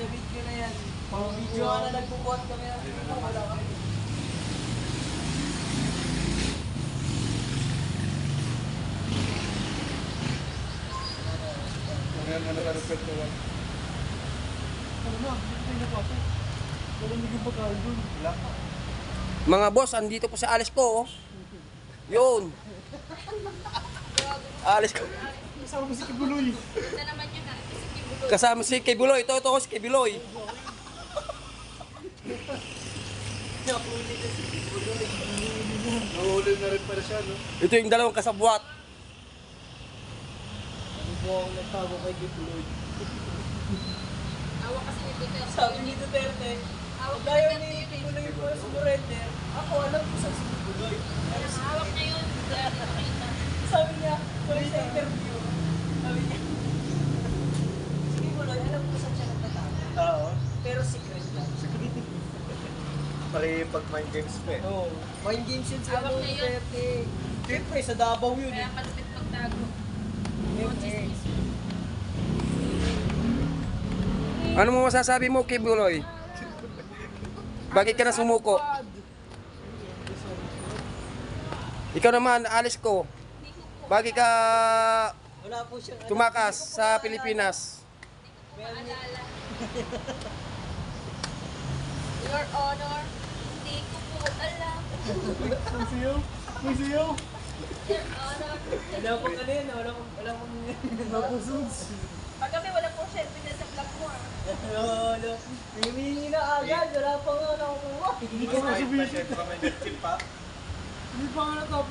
Sa video na yan. Video nga na nagbubuhat kami. Wala kami. Mga boss, andito po si Alice ko. Oh. Yun. Alice ko. Kasama mo si Kibuloy. Ito naman yun ha. Si Kibuloy. Kasama si Kibuloy. Ito si Kibuloy. Nahuli na rin pala siya, no? Ito yung dalawang kasabwat. Ano po ang nagtago kay Kibuloy? Awa kasi ni Duterte. Sabi ni Duterte, Hawak gaya na ni yung Kibuloy po sa surrender, ako alam ko sa si Kibuloy. hawak na yun. Duterte nakita. Sabi niya, tuloy sa interview, sabi niya, si Kibuloy, alam ko saan siya nagtatago. Oo. Pero secret lang. Pari pag mind games pa eh. Oo. Mind games yun sa Hawak ano, na yun. Duterte. Siyempre, sa Davao yun Kaya eh. kalapit magtago. Yun Mga eh. chismis. Ano mo masasabi mo, Kibuloy? Bakit ka na sumuko? Ikaw naman, Alice ko. Bakit ka Wala po siyang tumakas sa Pilipinas? Maalala. Your Honor, hindi ko po alam. May siyo? May siyo? Your Honor. Wala pong ano yun, wala pong Napusuds. Pag kami wala pong selfie na sa vlog mo ah. Wala. Humihingi na agad, wala pang ano nakukuha. Hindi ka masabihin. Hindi pa nga natapos